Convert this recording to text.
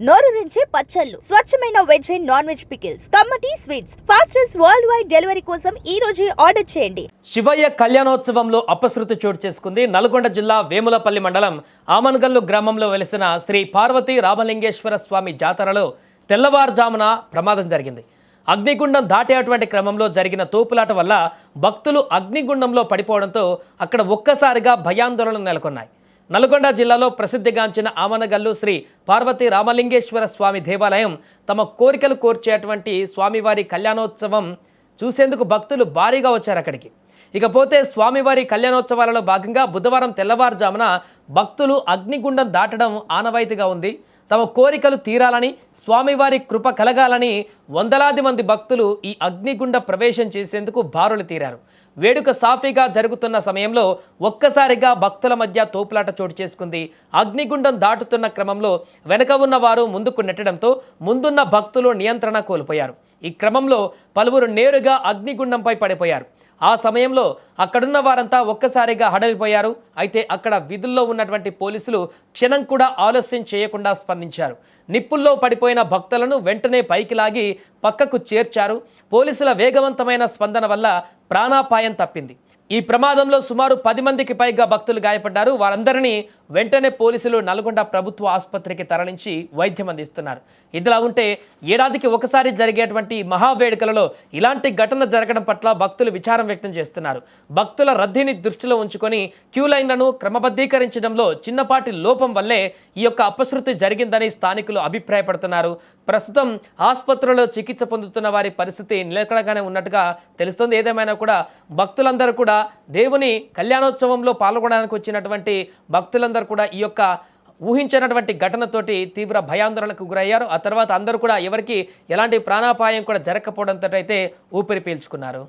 నోరూరించే పచ్చళ్ళు, స్వచ్ఛమైన veg and non veg pickles, కమ్మటి sweets, fastest world wide delivery కోసం ఈ రోజే ఆర్డర్ చేయండి. శివయ్య కళ్యాణోత్సవంలో అపశృతి చోటు చేసుకుంది. నల్గొండ జిల్లా వేములపల్లి మండలం ఆమన్గల్లు గ్రామంలో వెలిసిన శ్రీ పార్వతీ రామలింగేశ్వర స్వామి జాతరలో తెల్లవారుజామున ప్రమాదం జరిగింది. అగ్నిగుండం దాటేటువంటి క్రమంలో జరిగిన తోపులాట వల్ల భక్తులు అగ్నిగుండంలో పడిపోవడంతో అక్కడ ఒక్కసారిగా భయాందోళనలు నెలకొన్నాయి. నల్గొండ జిల్లాలో ప్రసిద్ధిగాంచిన ఆమనగల్లు శ్రీ పార్వతీ రామలింగేశ్వర స్వామి దేవాలయం తమ కోరికలు కోర్చేటువంటి స్వామివారి కళ్యాణోత్సవం చూసేందుకు భక్తులు భారీగా వచ్చారు అక్కడికి. ఇకపోతే స్వామివారి కళ్యాణోత్సవాలలో భాగంగా బుధవారం తెల్లవారుజామున భక్తులు అగ్నిగుండం దాటడం ఆనవాయితీగా ఉంది. తమ కోరికలు తీరాలని, స్వామివారి కృప కలగాలని వందలాది మంది భక్తులు ఈ అగ్నిగుండ ప్రవేశం చేసేందుకు బారులు తీరారు. వేడుక సాఫీగా జరుగుతున్న సమయంలో ఒక్కసారిగా భక్తుల మధ్య తోపులాట చోటు చేసుకుంది. అగ్నిగుండం దాటుతున్న క్రమంలో వెనక ఉన్న వారు ముందుకు నెట్టడంతో ముందున్న భక్తులు నియంత్రణ కోల్పోయారు. ఈ క్రమంలో పలువురు నేరుగా అగ్నిగుండంపై పడిపోయారు. ఆ సమయంలో అక్కడున్న వారంతా ఒక్కసారిగా హడలిపోయారు. అయితే అక్కడ విధుల్లో ఉన్నటువంటి పోలీసులు క్షణం కూడా ఆలస్యం చేయకుండా స్పందించారు. నిప్పుల్లో పడిపోయిన భక్తులను వెంటనే పైకి లాగి పక్కకు చేర్చారు. పోలీసుల వేగవంతమైన స్పందన వల్ల ప్రాణాపాయం తప్పింది. ఈ ప్రమాదంలో సుమారు 10 మందికి పైగా భక్తులు గాయపడ్డారు. వారందరినీ వెంటనే పోలీసులు నల్గొండ ప్రభుత్వ ఆసుపత్రికి తరలించి వైద్యం అందిస్తున్నారు. ఇదిలా ఉంటే ఏడాదికి ఒకసారి జరిగేటువంటి మహావేడుకలలో ఇలాంటి ఘటన జరగడం పట్ల భక్తులు విచారం వ్యక్తం చేస్తున్నారు. భక్తుల రద్దీని దృష్టిలో ఉంచుకొని క్యూ లైన్లను క్రమబద్ధీకరించడంలో చిన్నపాటి లోపం వల్లే ఈ యొక్క అపశృతి జరిగిందని స్థానికులు అభిప్రాయపడుతున్నారు. ప్రస్తుతం ఆసుపత్రిలో చికిత్స పొందుతున్న వారి పరిస్థితి నిలకడగానే ఉన్నట్టుగా తెలుస్తుంది. ఏదేమైనా కూడా భక్తులందరూ కూడా దేవుని కళ్యాణోత్సవంలో పాల్గొనడానికి వచ్చినటువంటి భక్తులందరూ కూడా ఈ యొక్క ఊహించినటువంటి ఘటనతోటి తీవ్ర భయాందోళనకు గురయ్యారు. ఆ తర్వాత అందరూ కూడా ఎవరికి ఎలాంటి ప్రాణాపాయం కూడా జరగకపోవడంతో అయితే ఊపిరి పీల్చుకున్నారు.